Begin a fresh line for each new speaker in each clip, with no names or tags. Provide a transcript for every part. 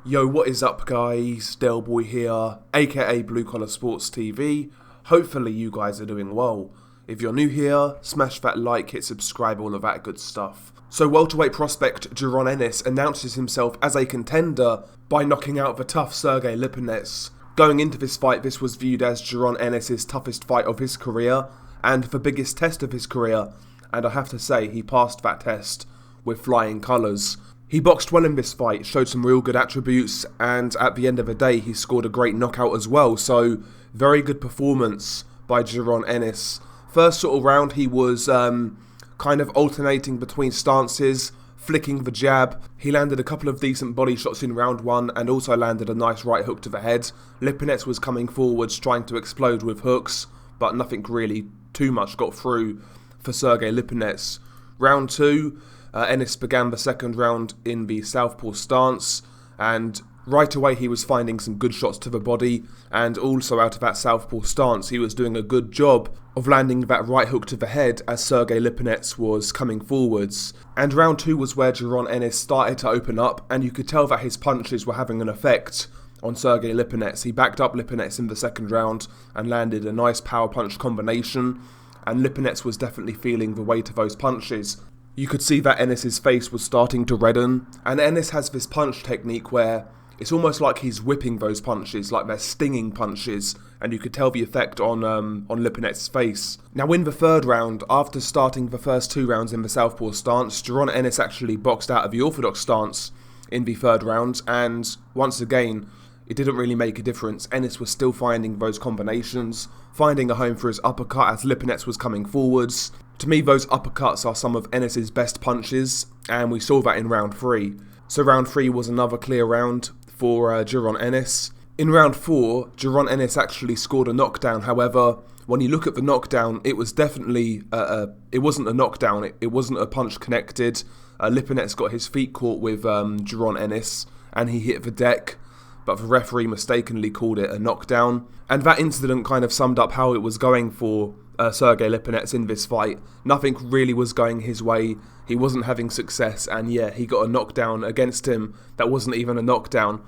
Yo, what is up guys, Delboy here, aka Blue Collar Sports TV. Hopefully you guys are doing well. If you're new here, smash that like, hit subscribe, all of that good stuff. So welterweight prospect Jaron Ennis announces himself as a contender by knocking out the tough Sergey Lipinets. Going into this fight, this was viewed as Jaron Ennis' toughest fight of his career and the biggest test of his career, and I have to say he passed that test with flying colours. He boxed well in this fight, showed some real good attributes, and at the end of the day he scored a great knockout as well, so very good performance by Jaron Ennis. First sort of round he was kind of alternating between stances, flicking the jab. He landed a couple of decent body shots in round one and also landed a nice right hook to the head. Lipinets was coming forwards trying to explode with hooks, but nothing really too much got through for Sergey Lipinets. Round two, Ennis began the second round in the southpaw stance, and right away he was finding some good shots to the body, and also out of that southpaw stance he was doing a good job of landing that right hook to the head as Sergey Lipinets was coming forwards. And round two was where Jaron Ennis started to open up, and you could tell that his punches were having an effect on Sergey Lipinets. He backed up Lipinets in the second round and landed a nice power punch combination, and Lipinets was definitely feeling the weight of those punches. You could see that Ennis' face was starting to redden, and Ennis has this punch technique where it's almost like he's whipping those punches, like they're stinging punches, and you could tell the effect on Lipinets' face. Now in the third round, after starting the first two rounds in the southpaw stance, Jaron Ennis actually boxed out of the orthodox stance in the third round, and once again, it didn't really make a difference. Ennis was still finding those combinations, finding a home for his uppercut as Lipinets was coming forwards. To me, those uppercuts are some of Ennis' best punches, and we saw that in round three. So round three was another clear round for Jaron Ennis. In round four, Jaron Ennis actually scored a knockdown. However, when you look at the knockdown, it was definitely, it wasn't a knockdown, it wasn't a punch connected. Lipinets got his feet caught with Jaron Ennis, and he hit the deck, but the referee mistakenly called it a knockdown. And that incident kind of summed up how it was going for Sergey Lipinets in this fight. Nothing really was going his way, he wasn't having success, and yeah, he got a knockdown against him that wasn't even a knockdown.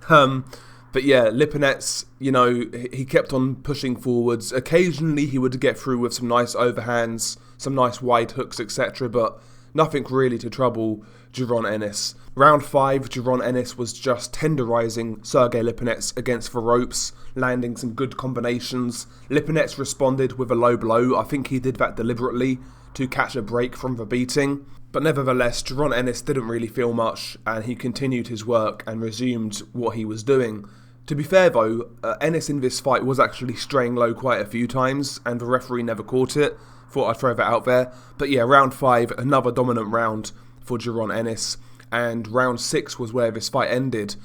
But yeah, Lipinets, you know, he kept on pushing forwards. Occasionally he would get through with some nice overhands, some nice wide hooks, etc., but nothing really to trouble Jaron Ennis. Round 5, Jaron Ennis was just tenderizing Sergey Lipinets against the ropes, landing some good combinations. Lipinets responded with a low blow. I think he did that deliberately to catch a break from the beating. But nevertheless, Jaron Ennis didn't really feel much, and he continued his work and resumed what he was doing. To be fair though, Ennis in this fight was actually straying low quite a few times, and the referee never caught it. Thought I'd throw that out there. But yeah, round 5, another dominant round for Jaron Ennis, and round 6 was where this fight ended.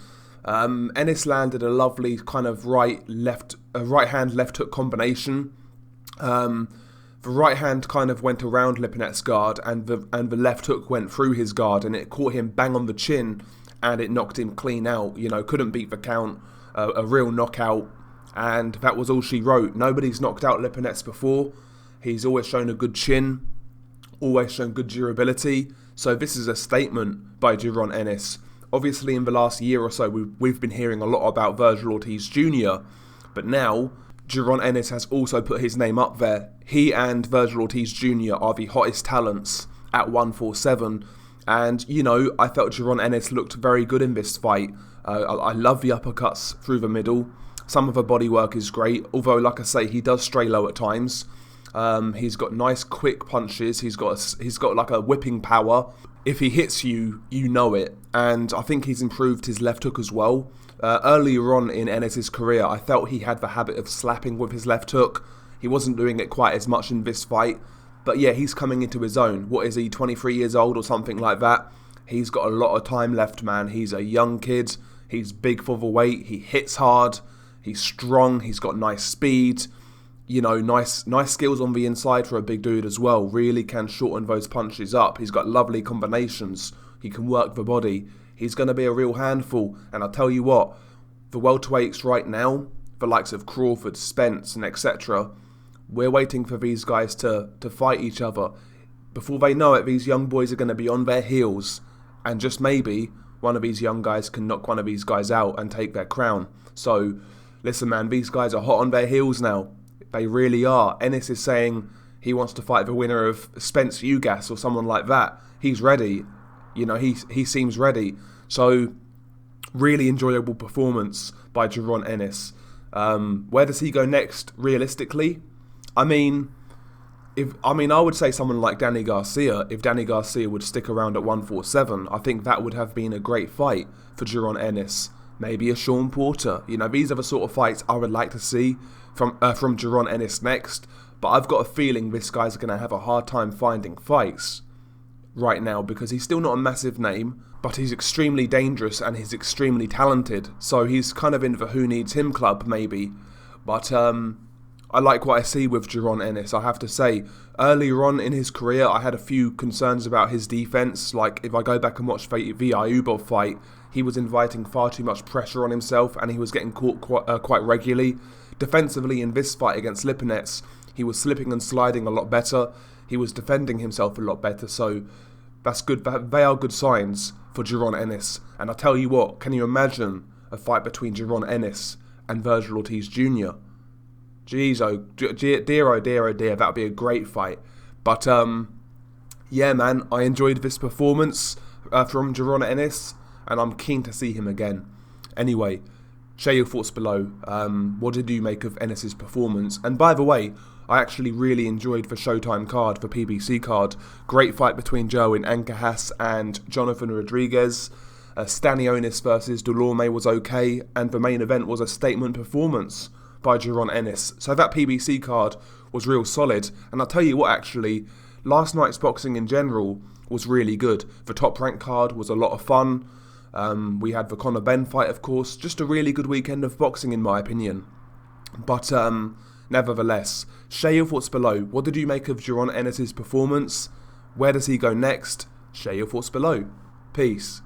Ennis landed a lovely kind of right-hand left hook combination. The right hand kind of went around Lipinets' guard, and the left hook went through his guard, and it caught him bang on the chin, and it knocked him clean out. You know, couldn't beat the count, a real knockout, and that was all she wrote. Nobody's knocked out Lipinets before. He's always shown a good chin, always shown good durability. So this is a statement by Jaron Ennis. Obviously in the last year or so we've been hearing a lot about Virgil Ortiz Jr. But now Jaron Ennis has also put his name up there. He and Virgil Ortiz Jr. are the hottest talents at 147. And, you know, I felt Jaron Ennis looked very good in this fight. I love the uppercuts through the middle. Some of the bodywork is great, although, like I say, he does stray low at times. He's got nice quick punches. He's got like a whipping power. If he hits you, you know it. And I think he's improved his left hook as well. Earlier on in Ennis' career, I felt he had the habit of slapping with his left hook. He wasn't doing it quite as much in this fight. But yeah, he's coming into his own. What is he, 23 years old or something like that? He's got a lot of time left, man. He's a young kid. He's big for the weight. He hits hard. He's strong. He's got nice speed. You know, nice skills on the inside for a big dude as well. Really can shorten those punches up. He's got lovely combinations. He can work the body. He's going to be a real handful. And I'll tell you what, the welterweights right now, the likes of Crawford, Spence and etc., we're waiting for these guys to fight each other. Before they know it, these young boys are going to be on their heels. And just maybe one of these young guys can knock one of these guys out and take their crown. So, listen man, these guys are hot on their heels now. They really are. Ennis is saying he wants to fight the winner of Spence Ugas or someone like that. He's ready. You know, he seems ready. So, really enjoyable performance by Jaron Ennis. Where does he go next, realistically? I would say someone like Danny Garcia. If Danny Garcia would stick around at 147, I think that would have been a great fight for Jaron Ennis. Maybe a Sean Porter. You know, these are the sort of fights I would like to see from Jaron Ennis next. But I've got a feeling this guy's going to have a hard time finding fights right now because he's still not a massive name, but he's extremely dangerous and he's extremely talented. So he's kind of in the who needs him club, maybe. But I like what I see with Jaron Ennis, I have to say. Earlier on in his career, I had a few concerns about his defense. Like, if I go back and watch the Ayubov fight, he was inviting far too much pressure on himself and he was getting caught quite regularly. Defensively, in this fight against Lipinets, he was slipping and sliding a lot better. He was defending himself a lot better, so that's good. They are good signs for Jaron Ennis. And I tell you what, can you imagine a fight between Jaron Ennis and Virgil Ortiz Jr.? Jeez, dear, that would be a great fight. But, yeah, man, I enjoyed this performance from Jaron Ennis, and I'm keen to see him again. Anyway, share your thoughts below. What did you make of Ennis's performance? And by the way, I actually really enjoyed the Showtime card, the PBC card. Great fight between Jerwin Ancajas and Jonathan Rodriguez. Stanionis versus Delorme was okay, and the main event was a statement performance by Jaron Ennis. So that PBC card was real solid. And I'll tell you what, actually, last night's boxing in general was really good. The Top Rank card was a lot of fun. We had the Conor Benn fight, of course. Just a really good weekend of boxing, in my opinion. But nevertheless, share your thoughts below. What did you make of Jaron Ennis's performance? Where does he go next? Share your thoughts below. Peace.